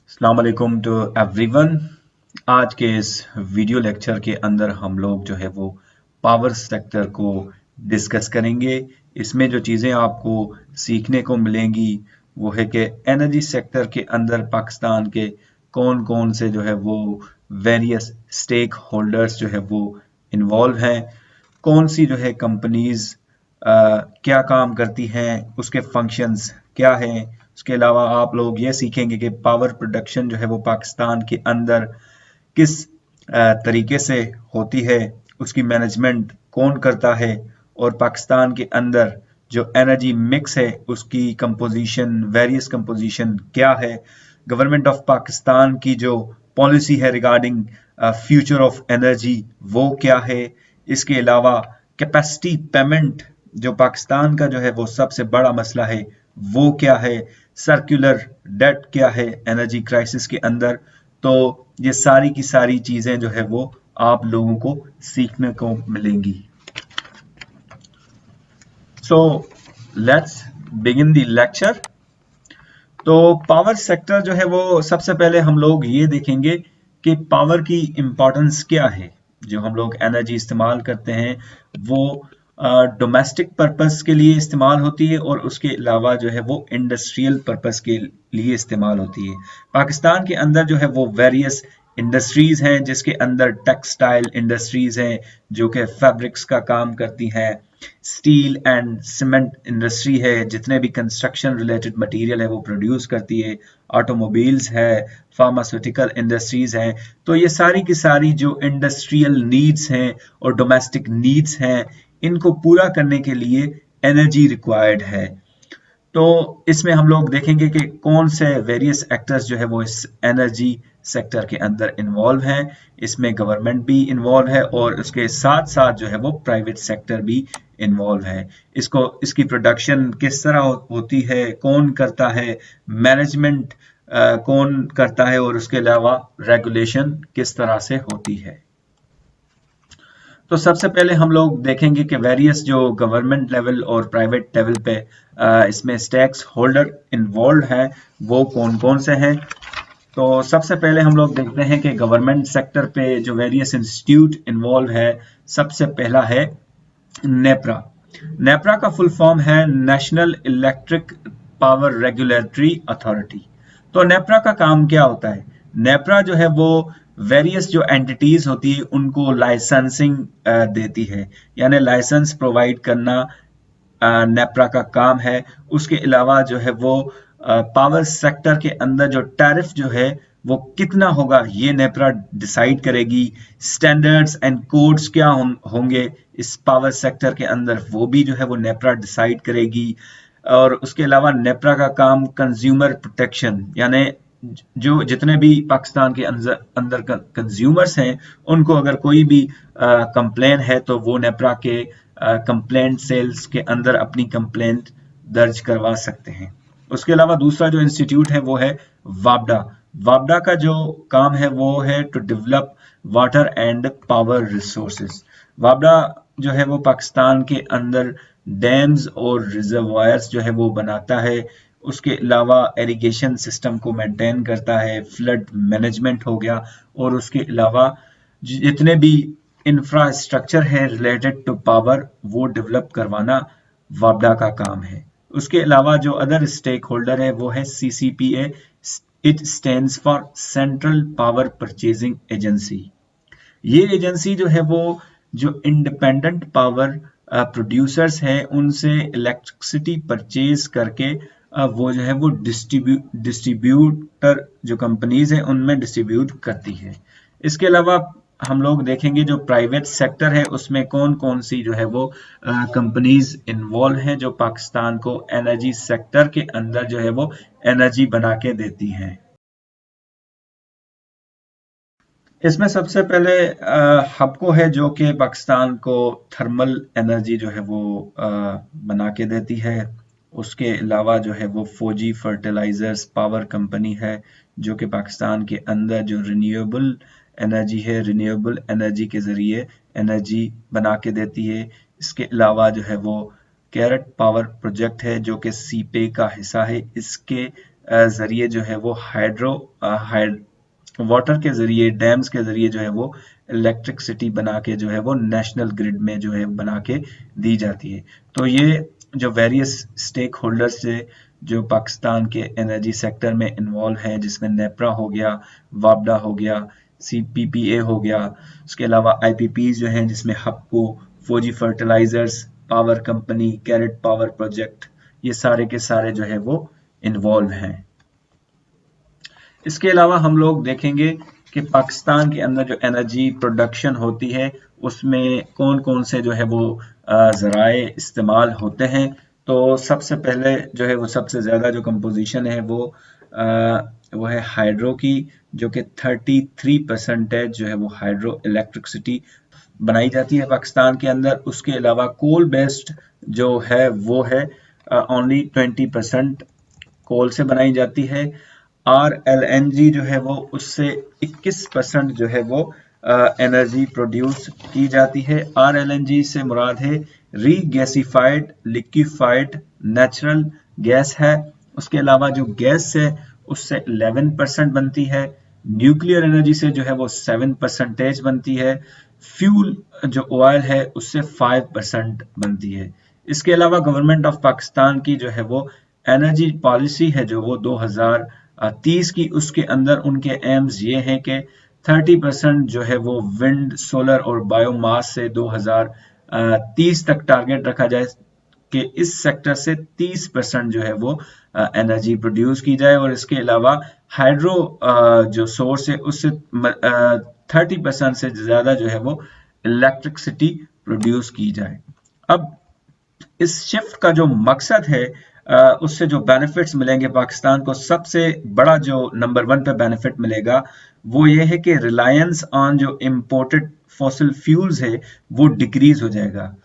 अस्सलाम वालेकुम to everyone. आज के इस वीडियो लेक्चर के अंदर हम लोग जो है वो पावर सेक्टर को डिस्कस करेंगे। इसमें जो चीज़ें आपको सीखने को मिलेंगी वो है कि एनर्जी सेक्टर के अंदर पाकिस्तान के कौन कौन से जो है वो वेरियस स्टेक होल्डर्स जो है वो इन्वॉल्व हैं, कौन सी जो है कंपनीज क्या काम करती हैं, उसके फंक्शंस क्या हैं। उसके अलावा आप लोग ये सीखेंगे कि पावर प्रोडक्शन जो है वो पाकिस्तान के अंदर किस तरीके से होती है, उसकी मैनेजमेंट कौन करता है, और पाकिस्तान के अंदर जो एनर्जी मिक्स है उसकी कंपोजिशन, वेरियस कंपोजिशन क्या है, गवर्नमेंट ऑफ पाकिस्तान की जो पॉलिसी है रिगार्डिंग फ्यूचर ऑफ एनर्जी वो क्या है। इसके अलावा कैपेसिटी पेमेंट जो पाकिस्तान का जो है वो सबसे बड़ा मसला है वो क्या है, सर्कुलर डेट क्या है एनर्जी क्राइसिस के अंदर। तो ये सारी की सारी चीजें जो है वो आप लोगों को सीखने को मिलेंगी। So let's begin the lecture. तो पावर सेक्टर जो है वो सबसे पहले हम लोग ये देखेंगे कि पावर की इम्पोर्टेंस क्या है। जो हम लोग एनर्जी इस्तेमाल करते हैं वो डोमेस्टिक पर्पस के लिए इस्तेमाल होती है और उसके अलावा जो है वो इंडस्ट्रियल पर्पस के लिए इस्तेमाल होती है। पाकिस्तान के अंदर जो है वो वेरियस इंडस्ट्रीज हैं, जिसके अंदर टेक्सटाइल इंडस्ट्रीज हैं जो कि फैब्रिक्स का काम करती हैं, स्टील एंड सीमेंट इंडस्ट्री है, जितने भी कंस्ट्रक्शन रिलेटेड मटेरियल है वो प्रोड्यूस करती है, ऑटोमोबाइल्स है, फार्मास्यूटिकल इंडस्ट्रीज हैं। तो ये सारी की सारी जो इंडस्ट्रियल नीड्स हैं और डोमेस्टिक नीड्स हैं, इनको पूरा करने के लिए एनर्जी रिक्वायर्ड है। तो इसमें हम लोग देखेंगे कि कौन से वेरियस एक्टर्स जो है वो इस एनर्जी सेक्टर के अंदर इन्वॉल्व हैं। इसमें गवर्नमेंट भी इन्वॉल्व है और उसके साथ साथ जो है वो प्राइवेट सेक्टर भी इन्वॉल्व है। इसकी प्रोडक्शन किस तरह होती है, कौन करता है, मैनेजमेंट कौन करता है, और उसके अलावा रेगुलेशन किस तरह से होती है। तो सबसे पहले हम लोग देखेंगे कि वेरियस जो गवर्नमेंट लेवल और प्राइवेट लेवल पे इसमें स्टेक्स होल्डर इन्वॉल्व है वो कौन कौन से हैं। तो सबसे पहले हम लोग देखते हैं कि गवर्नमेंट सेक्टर पे जो वेरियस इंस्टीट्यूट इन्वॉल्व है। सबसे पहला है नेपरा। नेपरा का फुल फॉर्म है national electric power regulatory authority. तो नेपरा का काम क्या होता है? नेपरा जो है वो वेरियस जो एंटिटीज होती है उनको लाइसेंसिंग देती है, यानी लाइसेंस प्रोवाइड करना नेपरा का काम है। उसके अलावा जो है वो पावर सेक्टर के अंदर जो टैरिफ जो है वो कितना होगा ये नेपरा डिसाइड करेगी। स्टैंडर्ड्स एंड कोड्स क्या होंगे इस पावर सेक्टर के अंदर वो भी जो है वो नेपरा डिसाइड करेगी। और उसके अलावा नेपरा का काम कंज्यूमर प्रोटेक्शन, यानी जो जितने भी पाकिस्तान के अंदर कंज्यूमर्स हैं उनको अगर कोई भी कंप्लेन है तो वो नेपरा के कंप्लेंट सेल्स के अंदर अपनी कंप्लेंट दर्ज करवा सकते हैं। उसके अलावा दूसरा जो इंस्टीट्यूट है वो है वापडा। वापडा का जो काम है वो है to develop water and power resources. वापडा जो है वो पाकिस्तान के अंदर डैम्स और रिजर्वायर्स जो है वो बनाता है। उसके अलावा इरिगेशन सिस्टम को मेंटेन करता है, फ्लड मैनेजमेंट हो गया, और उसके अलावा जितने भी इंफ्रास्ट्रक्चर है रिलेटेड टू पावर वो डेवलप करवाना वापडा का काम है। उसके अलावा जो अदर स्टेक होल्डर है वो है CCPA। It stands for central power purchasing agency. ये एजेंसी जो है वो जो इंडिपेंडेंट पावर प्रोड्यूसर्स हैं उनसे इलेक्ट्रिसिटी परचेज करके वो जो है वो डिस्ट्रीब्यूटर जो कंपनीज हैं उनमें डिस्ट्रीब्यूट करती है। इसके अलावा हम लोग देखेंगे जो प्राइवेट सेक्टर है उसमें कौन कौन सी जो है वो कंपनीज इन्वॉल्व हैं जो पाकिस्तान को एनर्जी सेक्टर के अंदर जो है वो एनर्जी बना के देती हैं। इसमें सबसे पहले हबको है जो कि पाकिस्तान को थर्मल एनर्जी जो है वो बना के देती है। उसके अलावा जो है वो फौजी फर्टिलाइजर्स पावर कंपनी है जो कि पाकिस्तान के अंदर जो रिन्यूएबल एनर्जी है, रिन्यूएबल एनर्जी के ज़रिए एनर्जी बना के देती है। इसके अलावा जो है वो कैरेट पावर प्रोजेक्ट है जो कि सीपे का हिस्सा है। इसके जरिए जो है वो वाटर के जरिए, डैम्स के जरिए जो है वो इलेक्ट्रिसिटी बना के जो है वो नेशनल ग्रिड में जो है बना के दी जाती है। तो ये जो वेरियस स्टेक होल्डर्स है जो पाकिस्तान के एनर्जी सेक्टर में इन्वॉल्व हैं, जिसमें नेपरा हो गया, वापडा हो गया, सीपीपीए हो गया, उसके अलावा आईपीपीज जो हैं जिसमें Hubco, Fauji fertilizers, power company, Karot power project, ये सारे के सारे जो है वो इन्वॉल्व हैं। इसके अलावा हम लोग देखेंगे कि पाकिस्तान के अंदर जो एनर्जी प्रोडक्शन होती है उसमें कौन कौन से जो है वो ज़राए इस्तेमाल होते हैं। तो सबसे पहले जो है वो सबसे ज़्यादा जो कंपोजिशन है वो है हाइड्रो की, जो कि 33% जो है वो हाइड्रो इलेक्ट्रिसिटी बनाई जाती है पाकिस्तान के अंदर। उसके अलावा कोल बेस्ड जो है वो है ओनली 20% कोल से बनाई जाती है। RLNG जो है वो उससे 21% जो है वो एनर्जी प्रोड्यूस की जाती है। RLNG से मुराद है रीगैसिफाइड लिक्विफाइड नेचुरल गैस है। उसके अलावा जो गैस है उससे 11% बनती है। न्यूक्लियर एनर्जी से जो है वो 7% बनती है। फ्यूल जो ऑयल है उससे 5% बनती है। इसके अलावा गवर्नमेंट ऑफ पाकिस्तान की जो है वो एनर्जी पॉलिसी है जो वो 2030 की, उसके अंदर उनके एम्स ये हैं कि 30% जो है वो विंड, सोलर और बायोमास से 2030 तक टारगेट रखा जाए कि इस सेक्टर से 30% जो है वो एनर्जी प्रोड्यूस की जाए। और इसके अलावा हाइड्रो जो सोर्स है उससे 30% से ज़्यादा जो है वो इलेक्ट्रिसिटी प्रोड्यूस की जाए। अब इस शिफ्ट का जो मकसद है उससे जो बेनिफिट्स मिलेंगे पाकिस्तान को, सबसे बड़ा जो नंबर 1 पे बेनिफिट मिलेगा वो ये है कि रिलायंस ऑन जो इम्पोर्टेड फॉसिल फ्यूल्स है वो डिक्रीज हो जाएगा।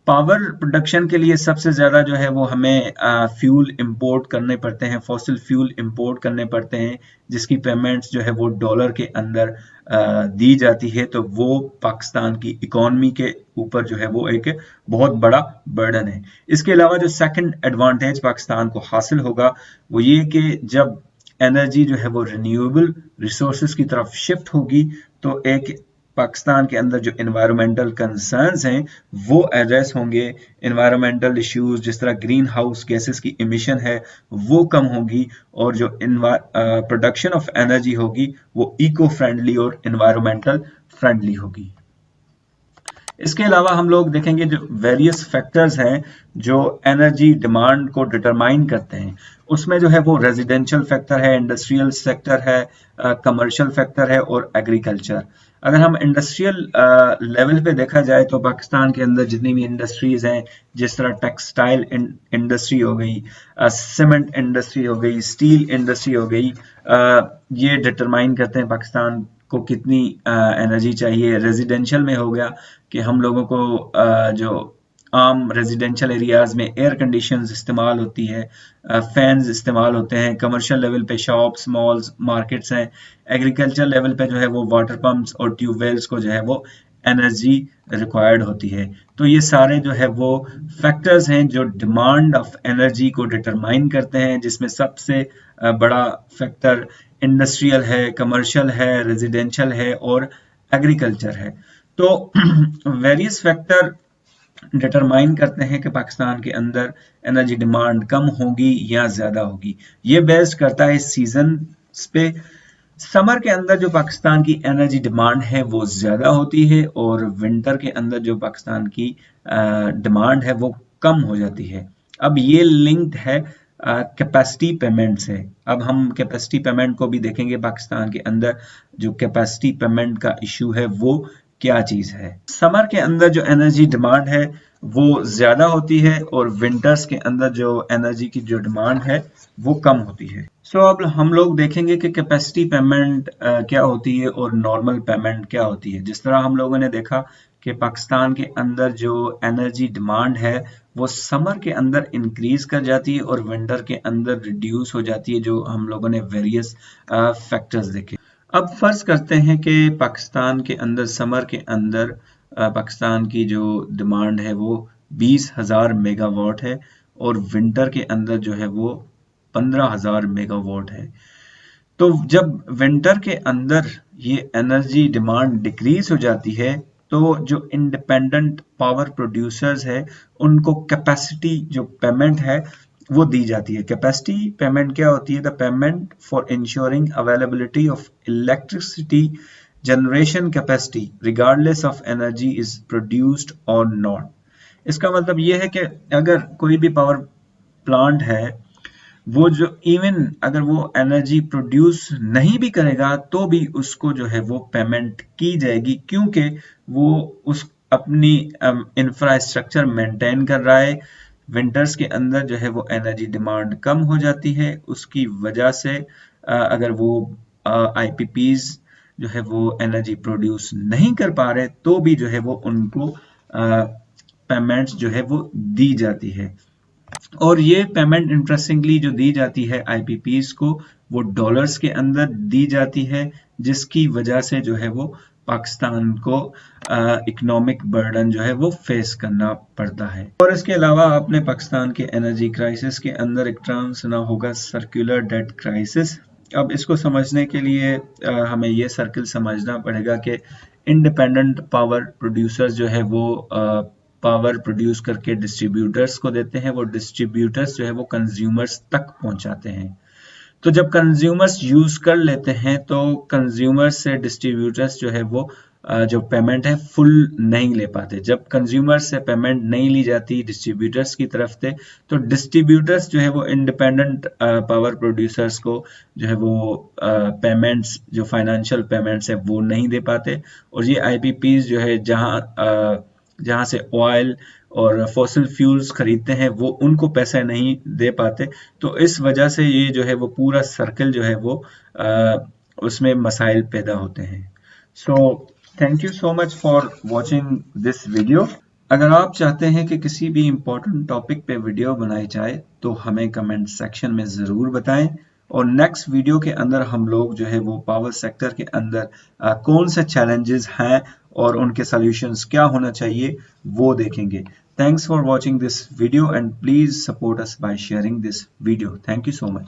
पावर प्रोडक्शन के लिए सबसे ज़्यादा जो है वो हमें फ्यूल इंपोर्ट करने पड़ते हैं, फॉसिल फ्यूल इंपोर्ट करने पड़ते हैं, जिसकी पेमेंट्स जो है वो डॉलर के अंदर दी जाती है। तो वो पाकिस्तान की इकोनॉमी के ऊपर जो है वो एक बहुत बड़ा बर्डन है। इसके अलावा जो सेकंड एडवांटेज पाकिस्तान को हासिल होगा वो ये कि जब एनर्जी जो है वो रिन्यूएबल रिसोर्सेज की तरफ शिफ्ट होगी तो एक पाकिस्तान के अंदर जो इन्वायरमेंटल कंसर्न्स हैं वो एड्रेस होंगे। इन्वायरमेंटल इश्यूज जिस तरह ग्रीन हाउस गैसेस की इमिशन है वो कम होगी, और जो प्रोडक्शन ऑफ एनर्जी होगी वो इको फ्रेंडली और इन्वायरमेंटल फ्रेंडली होगी। इसके अलावा हम लोग देखेंगे जो वेरियस फैक्टर्स हैं जो एनर्जी डिमांड को डिटरमाइन करते हैं, उसमें जो है वो रेजिडेंशियल फैक्टर है, इंडस्ट्रियल सेक्टर है, कमर्शियल फैक्टर है और एग्रीकल्चर। अगर हम इंडस्ट्रियल लेवल पे देखा जाए तो पाकिस्तान के अंदर जितनी भी इंडस्ट्रीज हैं, जिस तरह टेक्सटाइल इंडस्ट्री हो गई, सीमेंट इंडस्ट्री हो गई, स्टील इंडस्ट्री हो गई, ये डिटरमाइन करते हैं पाकिस्तान को कितनी एनर्जी चाहिए। रेजिडेंशियल में हो गया कि हम लोगों को जो आम रेजिडेंशियल एरियाज में एयर कंडीशंस इस्तेमाल होती है, फैंस इस्तेमाल होते हैं। कमर्शियल लेवल पे शॉप्स, मॉल्स, मार्केट्स हैं। एग्रीकल्चर लेवल पे जो है वो वाटर पंप्स और ट्यूबवेल्स को जो है वो एनर्जी रिक्वायर्ड होती है। तो ये सारे जो है वो फैक्टर्स हैं जो डिमांड ऑफ एनर्जी को डिटरमाइन करते हैं, जिसमें सबसे बड़ा फैक्टर इंडस्ट्रियल है, कमर्शियल है, रेजिडेंशियल है और एग्रीकल्चर है। तो वेरियस फैक्टर डिटरमाइन करते हैं कि पाकिस्तान के अंदर एनर्जी डिमांड कम होगी या ज़्यादा होगी। ये बेस्ड करता है सीजन पे। समर के अंदर जो पाकिस्तान की एनर्जी डिमांड है वो ज़्यादा होती है, और विंटर के अंदर जो पाकिस्तान की डिमांड है वो कम हो जाती है। अब ये लिंक्ड है कैपेसिटी पेमेंट से। अब हम कैपेसिटी पेमेंट को भी देखेंगे। पाकिस्तान के अंदर जो कैपेसिटी पेमेंट का इशू है वो क्या चीज़ है। समर के अंदर जो एनर्जी डिमांड है वो ज़्यादा होती है, और विंटर्स के अंदर जो एनर्जी की जो डिमांड है वो कम होती है। सो अब हम लोग देखेंगे कि कैपेसिटी पेमेंट क्या होती है और नॉर्मल पेमेंट क्या होती है। जिस तरह हम लोगों ने देखा कि पाकिस्तान के अंदर जो एनर्जी डिमांड है वो समर के अंदर इंक्रीज कर जाती है और विंटर के अंदर रिड्यूस हो जाती है, जो हम लोगों ने वेरियस फैक्टर्स देखे। अब फर्ज करते हैं कि पाकिस्तान के अंदर समर के अंदर पाकिस्तान की जो डिमांड है वो 20,000 मेगावाट है, और विंटर के अंदर जो है वो 15,000 मेगावाट है। तो जब विंटर के अंदर ये एनर्जी डिमांड डिक्रीज हो जाती है तो जो इंडिपेंडेंट पावर प्रोड्यूसर्स है उनको कैपेसिटी जो पेमेंट है वो दी जाती है। कैपेसिटी पेमेंट क्या होती है? The payment for ensuring availability of electricity generation capacity regardless of energy is produced और नॉट। इसका मतलब ये है कि अगर कोई भी पावर प्लांट है वो जो इवन अगर वो एनर्जी प्रोड्यूस नहीं भी करेगा तो भी उसको जो है वो पेमेंट की जाएगी, क्योंकि वो उस अपनी इंफ्रास्ट्रक्चर मेंटेन कर रहा है। विंटर्स के अंदर जो है वो एनर्जी डिमांड कम हो जाती है, उसकी वजह से अगर वो आईपीपीज जो है वो एनर्जी प्रोड्यूस नहीं कर पा रहे तो भी जो है वो उनको पेमेंट्स जो है वो दी जाती है। और ये पेमेंट इंटरेस्टिंगली जो दी जाती है आईपीपीज को वो डॉलर्स के अंदर दी जाती है, जिसकी वजह से जो है वो पाकिस्तान को इकोनॉमिक बर्डन जो है वो फेस करना पड़ता है। और इसके अलावा आपने पाकिस्तान के एनर्जी क्राइसिस के अंदर एक टर्म सुना होगा, सर्कुलर डेट क्राइसिस। अब इसको समझने के लिए हमें ये सर्कल समझना पड़ेगा कि इंडिपेंडेंट पावर प्रोड्यूसर्स जो है वो पावर प्रोड्यूस करके डिस्ट्रीब्यूटर्स को देते हैं, वो डिस्ट्रीब्यूटर्स जो है वो कंज्यूमर्स तक पहुंचाते हैं। तो जब कंज्यूमर्स यूज कर लेते हैं तो कंज्यूमर्स से डिस्ट्रीब्यूटर्स जो है वो जो पेमेंट है फुल नहीं ले पाते। जब कंज्यूमर्स से पेमेंट नहीं ली जाती डिस्ट्रीब्यूटर्स की तरफ से तो डिस्ट्रीब्यूटर्स जो है वो इंडिपेंडेंट पावर प्रोड्यूसर्स को जो है वो पेमेंट्स जो फाइनेंशियल पेमेंट्स है वो नहीं दे पाते। और ये आईपीपीज जो है जहाँ से ऑयल और फॉसिल फ्यूल्स खरीदते हैं वो उनको पैसे नहीं दे पाते। तो इस वजह से ये जो है वो पूरा सर्कल जो है वो उसमें मसाइल पैदा होते हैं। So thank you so much for watching this video. अगर आप चाहते हैं कि किसी भी इम्पोर्टेंट टॉपिक पे वीडियो बनाई जाए तो हमें कमेंट सेक्शन में ज़रूर बताएं, और नेक्स्ट वीडियो के अंदर हम लोग जो है वो पावर सेक्टर के अंदर कौन से चैलेंजेस हैं और उनके सॉल्यूशंस क्या होना चाहिए वो देखेंगे। Thanks for watching this video and please support us by sharing this video. Thank you so much.